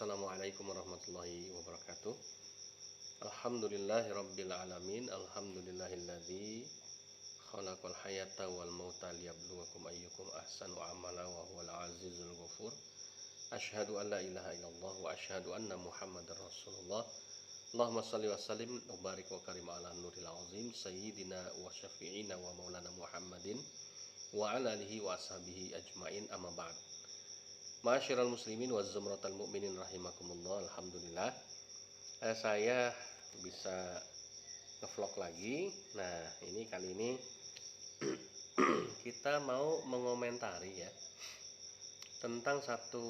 Assalamualaikum warahmatullahi wabarakatuh. Alhamdulillahirabbil alamin. Alhamdulillahilladzi khalaqal hayata wal mauta liyabluwakum ayyukum ahsanu amala wa huwal azizul ghafur. Asyhadu an la ilaha illallah wa asyhadu anna Muhammadar Rasulullah. Allahumma shalli wa sallim wa barik wa karim ala nuril azim sayyidina wa syafi'ina wa maulana Muhammadin wa ala alihi wa ashabihi ajmain, amma ba'd. Ma'asyiral muslimin wa zumratal mu'minin rahimakumullah. Alhamdulillah saya bisa ngevlog lagi. Nah, ini kali ini kita mau mengomentari ya tentang satu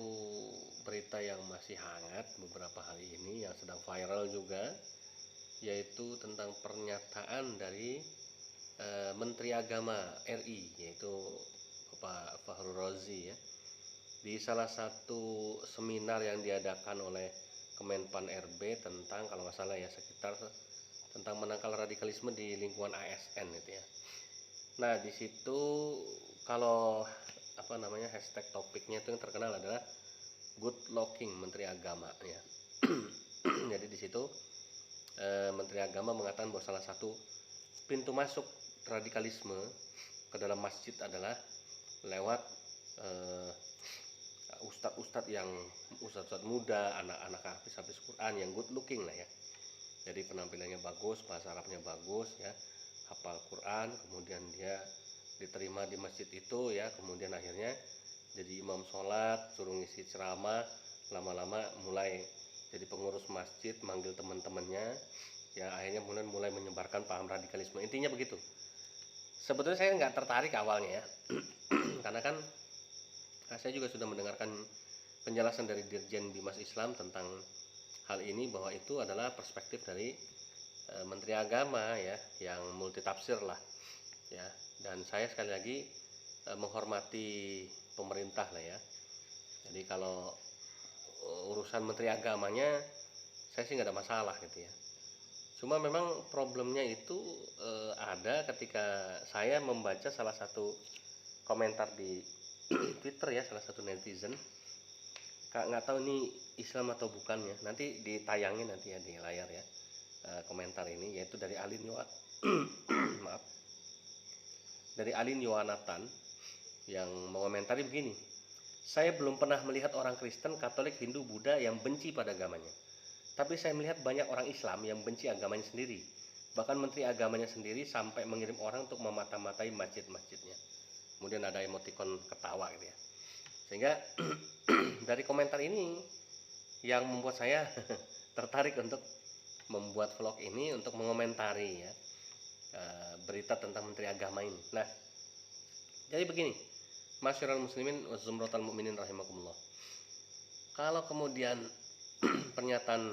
berita yang masih hangat beberapa hari ini, yang sedang viral juga, yaitu tentang pernyataan dari Menteri Agama RI, yaitu Bapak Fahru Razi ya, di salah satu seminar yang diadakan oleh Kemenpan RB tentang, kalau nggak salah ya, sekitar tentang menangkal radikalisme di lingkungan ASN gitu ya. Nah, di situ kalau hashtag topiknya itu yang terkenal adalah good looking Menteri Agama ya. Jadi di situ Menteri Agama mengatakan bahwa salah satu pintu masuk radikalisme ke dalam masjid adalah lewat ustadz muda, anak-anak habis Quran yang good looking lah ya. Jadi penampilannya bagus, bahasa Arabnya bagus ya, hafal Quran, kemudian dia diterima di masjid itu ya, kemudian akhirnya jadi imam sholat, suruh ngisi ceramah, lama-lama mulai jadi pengurus masjid, manggil teman-temannya ya, akhirnya mulai menyebarkan paham radikalisme. Intinya begitu. Sebetulnya saya nggak tertarik awalnya ya karena kan saya juga sudah mendengarkan penjelasan dari Dirjen Bimas Islam tentang hal ini, bahwa itu adalah perspektif dari Menteri Agama ya, yang multitafsir lah ya. Dan saya sekali lagi menghormati pemerintah lah ya. Jadi kalau urusan Menteri Agamanya saya sih nggak ada masalah gitu ya. Cuma memang problemnya itu ada ketika saya membaca salah satu komentar di Twitter ya, salah satu netizen. Nggak tahu ini Islam atau bukan ya, nanti ditayangin nanti ya di layar ya komentar ini, yaitu dari Alin maaf, dari Alin Yohanatan yang mengomentari begini: saya belum pernah melihat orang Kristen, Katolik, Hindu, Buddha yang benci pada agamanya, tapi saya melihat banyak orang Islam yang benci agamanya sendiri. Bahkan Menteri Agamanya sendiri sampai mengirim orang untuk memata-matai masjid-masjidnya. Kemudian ada emotikon ketawa gitu ya. Sehingga dari komentar ini yang membuat saya tertarik untuk membuat vlog ini, untuk mengomentari ya berita tentang Menteri Agama ini. Nah, jadi begini, Masyiral muslimin wa zumratal mu'minin rahimakumullah. Kalau kemudian pernyataan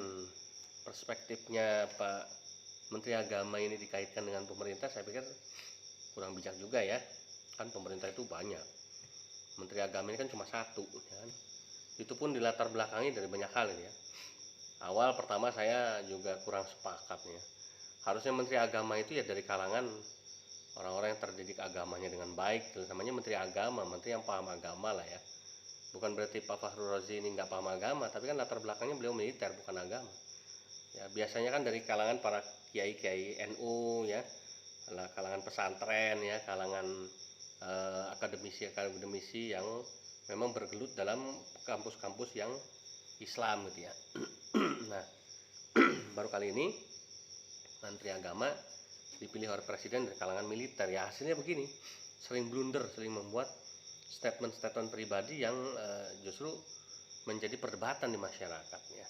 perspektifnya Pak Menteri Agama ini dikaitkan dengan pemerintah, saya pikir kurang bijak juga ya. Kan pemerintah itu banyak, Menteri Agama ini kan cuma satu ya kan? Itu pun dilatar belakangi dari banyak hal ya. Awal pertama saya juga kurang sepakat ya. Harusnya Menteri Agama itu ya dari kalangan orang-orang yang terdidik agamanya dengan baik. Namanya Menteri Agama, menteri yang paham agama lah ya. Bukan berarti Pak Fahru Razi ini nggak paham agama, tapi kan latar belakangnya beliau militer, bukan agama ya. Biasanya kan dari kalangan para kiai-kiai NU ya, kalangan pesantren ya, kalangan akademisi yang memang bergelut dalam kampus-kampus yang Islam gitu ya. Nah, baru kali ini Menteri Agama dipilih oleh Presiden dari kalangan militer ya. Hasilnya begini, sering blunder, sering membuat statement-statement pribadi yang justru menjadi perdebatan di masyarakat ya.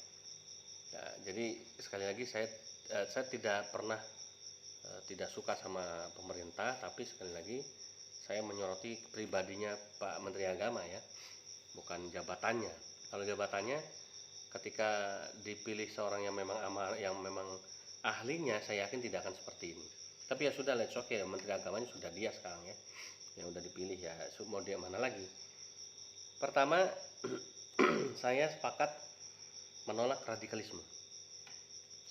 Nah, jadi sekali lagi saya tidak pernah tidak suka sama pemerintah, tapi sekali lagi saya menyoroti pribadinya Pak Menteri Agama ya, bukan jabatannya. Kalau jabatannya, ketika dipilih seorang yang memang yang memang ahlinya, saya yakin tidak akan seperti ini. Tapi ya sudah, let's okay, Menteri Agamanya sudah dia sekarang ya, yang udah dipilih ya, mau dia mana lagi. Pertama, saya sepakat menolak radikalisme.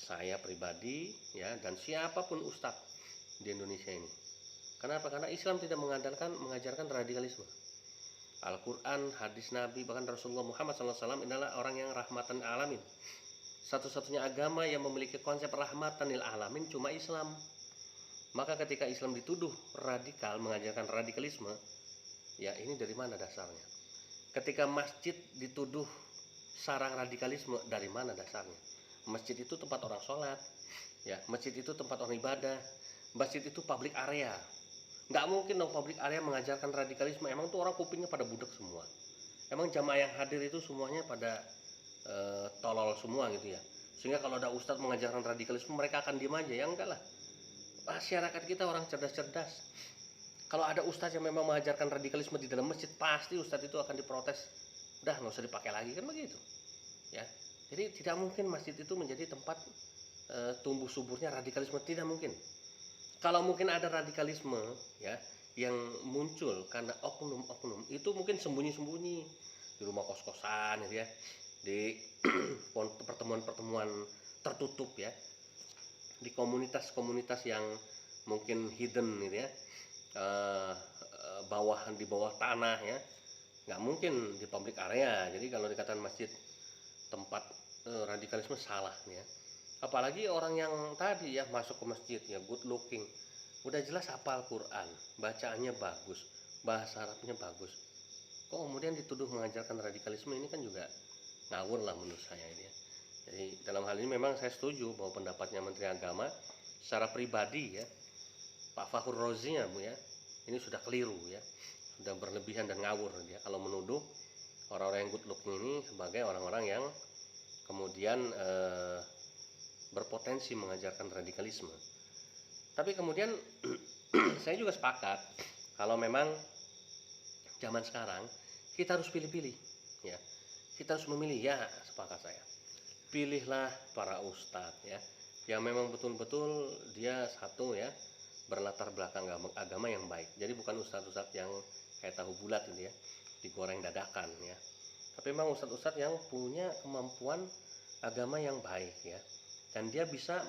Saya pribadi ya, dan siapapun ustadz di Indonesia ini. Kenapa? Karena Islam tidak mengajarkan radikalisme. Al-Quran, hadis Nabi, bahkan Rasulullah Muhammad SAW adalah orang yang rahmatan alamin. Satu-satunya agama yang memiliki konsep rahmatan lil alamin cuma Islam. Maka ketika Islam dituduh radikal, mengajarkan radikalisme, ya ini dari mana dasarnya? Ketika masjid dituduh sarang radikalisme, dari mana dasarnya? Masjid itu tempat orang sholat, ya, masjid itu tempat orang ibadah, masjid itu public area. Nggak mungkin dong public area mengajarkan radikalisme. Emang tuh orang kupingnya pada budak semua. Emang jamaah yang hadir itu semuanya pada tolol semua gitu ya. Sehingga kalau ada ustadz mengajarkan radikalisme mereka akan diem aja. Ya enggak lah. Masyarakat kita orang cerdas-cerdas. Kalau ada ustadz yang memang mengajarkan radikalisme di dalam masjid, pasti ustadz itu akan diprotes. Udah nggak usah dipakai lagi, kan begitu. Ya. Jadi tidak mungkin masjid itu menjadi tempat tumbuh suburnya radikalisme, tidak mungkin. Kalau mungkin ada radikalisme ya yang muncul karena oknum-oknum itu mungkin sembunyi-sembunyi di rumah kos-kosan gitu ya, di pertemuan-pertemuan tertutup ya, di komunitas-komunitas yang mungkin hidden gitu ya, di bawah tanah ya, nggak mungkin di public area. Jadi kalau dikatakan masjid tempat radikalisme salah ya. Apalagi orang yang tadi ya masuk ke masjid ya good looking, udah jelas hafal Quran, bacaannya bagus, bahasa Arabnya bagus, kok kemudian dituduh mengajarkan radikalisme, ini kan juga ngawur lah menurut saya ini ya. Jadi dalam hal ini memang saya setuju bahwa pendapatnya Menteri Agama secara pribadi ya, Pak Fakhr Razi ya Bu ya, ini sudah keliru ya, sudah berlebihan dan ngawur dia kalau menuduh orang-orang yang good looking ini sebagai orang-orang yang kemudian berpotensi mengajarkan radikalisme. Tapi kemudian saya juga sepakat kalau memang zaman sekarang kita harus pilih-pilih ya. Kita harus memilih, ya sepakat saya. Pilihlah para ustadz ya yang memang betul-betul dia satu ya berlatar belakang agama yang baik. Jadi bukan ustadz-ustadz yang kayak tahu bulat gitu ya, digoreng dadakan ya. Tapi memang ustadz-ustadz yang punya kemampuan agama yang baik ya. Dan dia bisa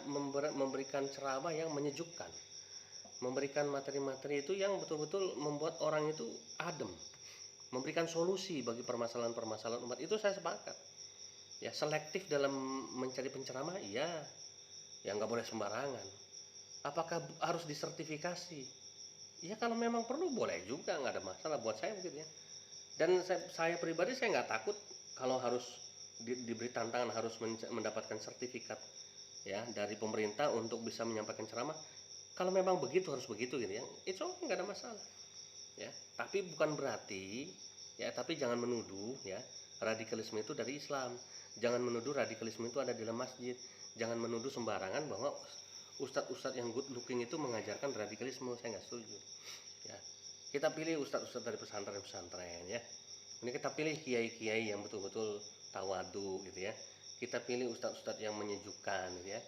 memberikan ceramah yang menyejukkan, memberikan materi-materi itu yang betul-betul membuat orang itu adem, memberikan solusi bagi permasalahan-permasalahan umat. Itu saya sepakat ya. Selektif dalam mencari penceramah, iya ya, nggak boleh sembarangan. Apakah harus disertifikasi? Ya kalau memang perlu boleh juga, nggak ada masalah buat saya begitu ya. Dan saya pribadi saya nggak takut kalau harus diberi tantangan harus mendapatkan sertifikat ya dari pemerintah untuk bisa menyampaikan ceramah. Kalau memang begitu harus begitu gitu ya, it's okay, nggak ada masalah ya. Tapi bukan berarti ya, tapi jangan menuduh ya radikalisme itu dari Islam, jangan menuduh radikalisme itu ada di dalam masjid, jangan menuduh sembarangan bahwa ustadz-ustadz yang good looking itu mengajarkan radikalisme. Saya nggak setuju ya. Kita pilih ustadz-ustadz dari pesantren-pesantren ya. Ini kita pilih kiai-kiai yang betul-betul tawadu gitu ya. Kita pilih ustadz-ustadz yang menyejukkan gitu ya,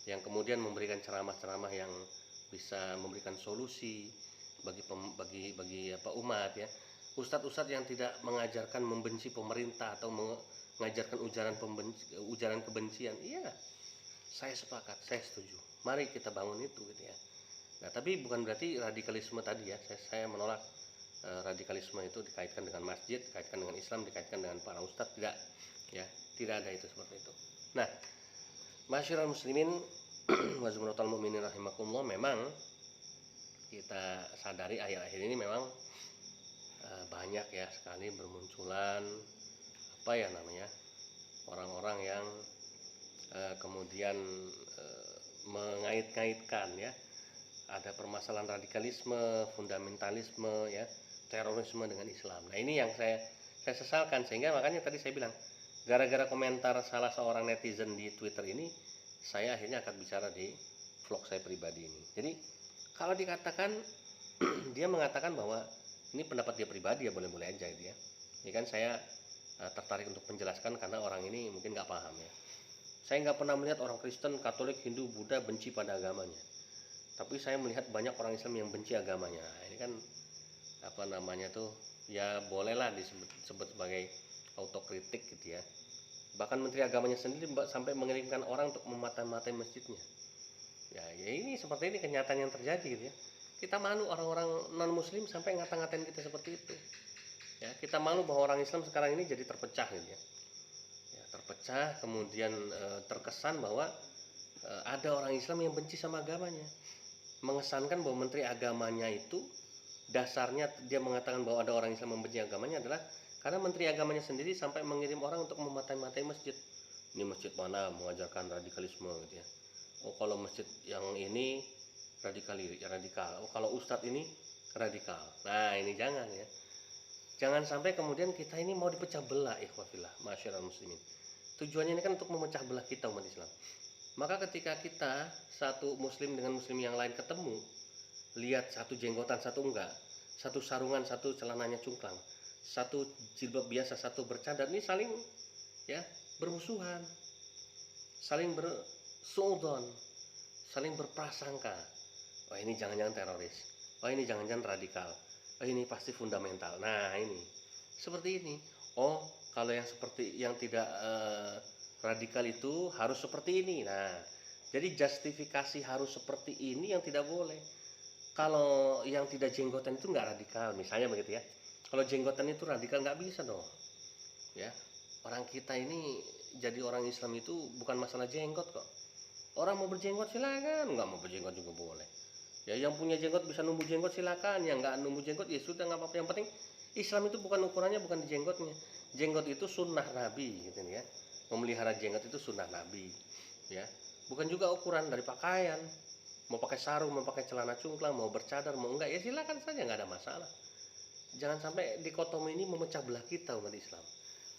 yang kemudian memberikan ceramah-ceramah yang bisa memberikan solusi bagi umat ya. Ustadz-ustadz yang tidak mengajarkan membenci pemerintah atau mengajarkan ujaran kebencian. Iya, saya sepakat, saya setuju. Mari kita bangun itu gitu ya. Nah, tapi bukan berarti radikalisme tadi ya, saya menolak radikalisme itu dikaitkan dengan masjid, dikaitkan dengan Islam, dikaitkan dengan para ustadz, tidak ya. Tidak ada itu seperti itu. Nah, masyarakat muslimin wa zumratul mu'minin rahimakumullah, memang kita sadari akhir-akhir ini memang banyak ya sekali bermunculan apa ya namanya orang-orang yang kemudian mengait-ngaitkan ya ada permasalahan radikalisme, fundamentalisme ya, terorisme dengan Islam. Nah, ini yang saya sesalkan, sehingga makanya tadi saya bilang gara-gara komentar salah seorang netizen di Twitter ini, saya akhirnya akan bicara di vlog saya pribadi ini. Jadi kalau dikatakan dia mengatakan bahwa ini pendapat dia pribadi ya boleh-boleh aja gitu ya. Ini kan saya tertarik untuk menjelaskan karena orang ini mungkin nggak paham ya. Saya nggak pernah melihat orang Kristen, Katolik, Hindu, Buddha benci pada agamanya. Tapi saya melihat banyak orang Islam yang benci agamanya. Nah, ini kan apa namanya tuh ya bolehlah disebut sebagai autokritik gitu ya. Bahkan Menteri Agamanya sendiri sampai mengirimkan orang untuk memata-matai masjidnya. Ya ini seperti ini kenyataan yang terjadi gitu ya. Kita malu orang-orang non muslim sampai ngata-ngatain kita seperti itu. Ya, kita malu bahwa orang Islam sekarang ini jadi terpecah gitu ya. Ya, terpecah, kemudian terkesan bahwa ada orang Islam yang benci sama agamanya, mengesankan bahwa menteri agamanya itu dasarnya dia mengatakan bahwa ada orang Islam membenci agamanya adalah karena menteri agamanya sendiri sampai mengirim orang untuk mematai-matai masjid. Ini masjid mana mengajarkan radikalisme gitu ya. Oh, kalau masjid yang ini radikal. Oh, kalau ustadz ini radikal. Nah, ini jangan ya. Jangan sampai kemudian kita ini mau dipecah belah, ikhwafillah, masyarakat muslimin. Tujuannya ini kan untuk memecah belah kita umat Islam. Maka ketika kita satu muslim dengan muslim yang lain ketemu, lihat satu jenggotan satu enggak, satu sarungan satu celananya cungklang, satu jilbab biasa satu bercadar, ini saling ya bermusuhan, saling bersuudon, saling berprasangka. Oh, ini jangan-jangan teroris, oh ini jangan-jangan radikal, oh ini pasti fundamental. Nah, ini seperti ini. Oh, kalau yang seperti yang tidak radikal itu harus seperti ini. Nah, jadi justifikasi harus seperti ini yang tidak boleh. Kalau yang tidak jenggotan itu nggak radikal, misalnya begitu ya. Kalau jenggotan itu radikal, nggak bisa dong. Ya, orang kita ini jadi orang Islam itu bukan masalah jenggot kok. Orang mau berjenggot silakan, nggak mau berjenggot juga boleh. Ya, yang punya jenggot bisa numbuh jenggot silakan, yang nggak numbuh jenggot ya sudah nggak apa-apa. Yang penting Islam itu bukan ukurannya bukan di jenggotnya. Jenggot itu sunnah Nabi, gitu ya. Memelihara jenggot itu sunnah Nabi, ya. Bukan juga ukuran dari pakaian. Mau pakai sarung, mau pakai celana cungklang, mau bercadar, mau enggak ya silakan saja, nggak ada masalah. Jangan sampai dikotomi ini memecah belah kita umat Islam.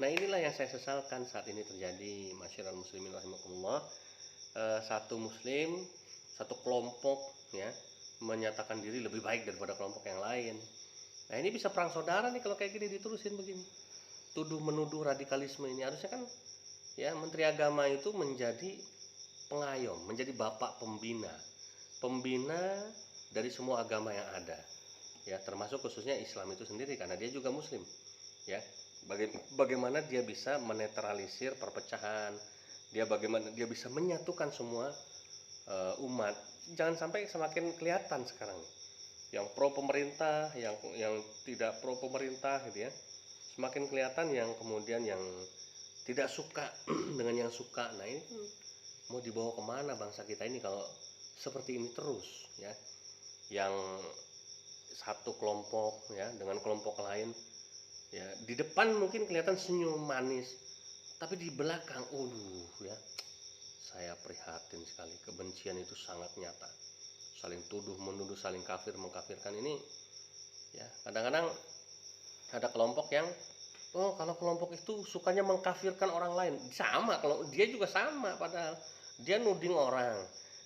Nah, inilah yang saya sesalkan saat ini terjadi, masyarakat muslimin rahimakumullah. Satu muslim, satu kelompok ya menyatakan diri lebih baik daripada kelompok yang lain. Nah, ini bisa perang saudara nih kalau kayak gini diterusin begini. Tuduh menuduh radikalisme ini harusnya kan ya Menteri Agama itu menjadi pengayom, menjadi bapak pembina dari semua agama yang ada. Ya, termasuk khususnya Islam itu sendiri karena dia juga muslim. Ya. Bagaimana dia bisa menetralisir perpecahan, bagaimana dia bisa menyatukan semua umat. Jangan sampai semakin kelihatan sekarang yang pro pemerintah, yang tidak pro pemerintah gitu ya. Semakin kelihatan yang kemudian yang tidak suka dengan yang suka. Nah, ini mau dibawa kemana bangsa kita ini kalau seperti ini terus ya. Yang satu kelompok ya dengan kelompok lain ya di depan mungkin kelihatan senyum manis, tapi di belakang ya saya prihatin sekali. Kebencian itu sangat nyata, saling tuduh menuduh, saling kafir mengkafirkan. Ini ya kadang-kadang ada kelompok yang kalau kelompok itu sukanya mengkafirkan orang lain. Sama, kalau dia juga sama, padahal dia nuding orang,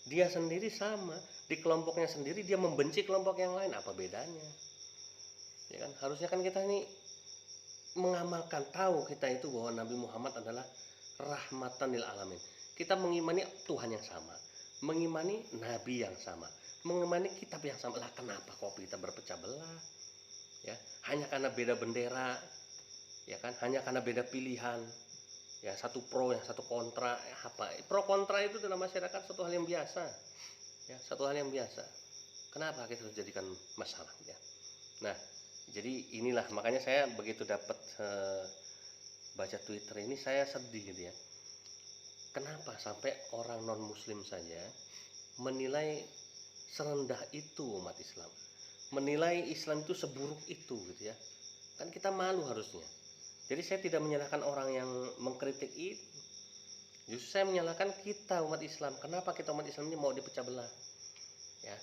dia sendiri sama, di kelompoknya sendiri dia membenci kelompok yang lain. Apa bedanya? Ya kan, harusnya kan kita ini mengamalkan, tahu kita itu bahwa Nabi Muhammad adalah rahmatan lil alamin. Kita mengimani Tuhan yang sama, mengimani Nabi yang sama, mengimani kitab yang sama. Lah kenapa kok kita berpecah belah? Ya, hanya karena beda bendera, ya kan? Hanya karena beda pilihan. Ya, satu pro yang satu kontra. Apa? Pro kontra itu dalam masyarakat satu hal yang biasa. Ya, satu hal yang biasa. Kenapa kita harus jadikan masalah ya? Nah, jadi inilah makanya saya begitu dapat baca Twitter ini saya sedih gitu ya. Kenapa sampai orang non muslim saja menilai serendah itu umat Islam, menilai Islam itu seburuk itu gitu ya. Kan kita malu harusnya. Jadi saya tidak menyalahkan orang yang mengkritik itu, justru saya menyalahkan kita umat Islam. Kenapa kita umat Islam ini mau dipecah belah ya,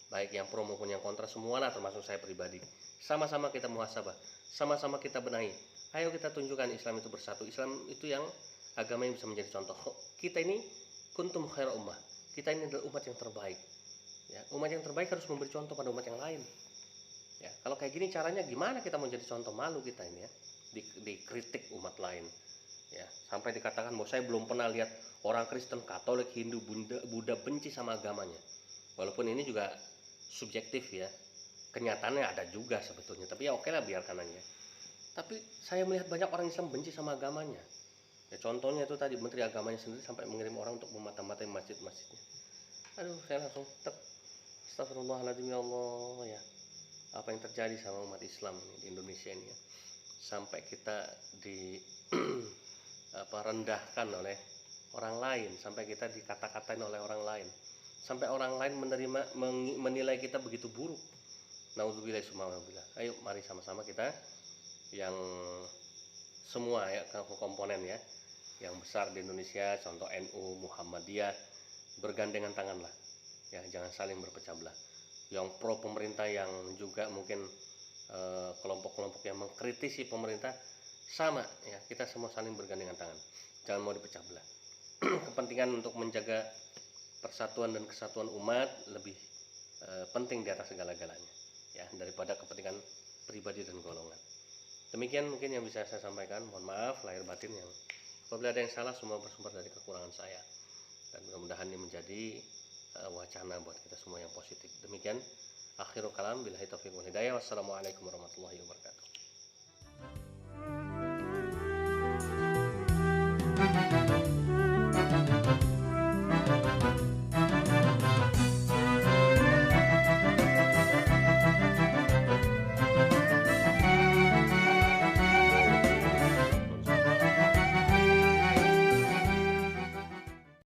baik yang pro maupun yang kontra, semua lah, termasuk saya pribadi. Sama-sama kita muhasabah, sama-sama kita benahi. Ayo kita tunjukkan Islam itu bersatu. Islam itu yang agama yang bisa menjadi contoh. Kita ini kuntum khair ummah, kita ini adalah umat yang terbaik ya. Umat yang terbaik harus memberi contoh pada umat yang lain ya. Kalau kayak gini caranya gimana kita mau jadi contoh? Malu kita ini ya, dikritik umat lain ya, sampai dikatakan bahwa saya belum pernah lihat orang Kristen, Katolik, Hindu, Buddha benci sama agamanya. Walaupun ini juga subjektif ya, kenyataannya ada juga sebetulnya, tapi ya oke lah, biarkan aja. Tapi saya melihat banyak orang Islam benci sama agamanya ya. Contohnya itu tadi Menteri Agamanya sendiri sampai mengirim orang untuk memata-matai masjid-masjidnya. Aduh, saya langsung astagfirullahaladzim ya Allah ya. apa yang terjadi sama umat Islam ini di Indonesia ini ya. Sampai kita di rendahkan oleh orang lain, sampai kita dikata-katain oleh orang lain, sampai orang lain menilai kita begitu buruk. Naudzubillah subhanallah. Ayo mari sama-sama kita yang semua ya komponen ya yang besar di Indonesia, contoh NU, Muhammadiyah, bergandengan tangan lah ya, jangan saling berpecah belah. Yang pro pemerintah, yang juga mungkin kelompok-kelompok yang mengkritisi pemerintah, sama ya, kita semua saling bergandengan tangan, jangan mau dipecah belah. Kepentingan untuk menjaga persatuan dan kesatuan umat lebih penting di atas segala-galanya ya, daripada kepentingan pribadi dan golongan. Demikian mungkin yang bisa saya sampaikan. Mohon maaf lahir batin yang apabila ada yang salah, semua bersumber dari kekurangan saya, dan mudah-mudahan ini menjadi wacana buat kita semua yang positif. Demikian akhirul kalam, billahi taufiq wal hidayah. Wassalamualaikum warahmatullahi wabarakatuh.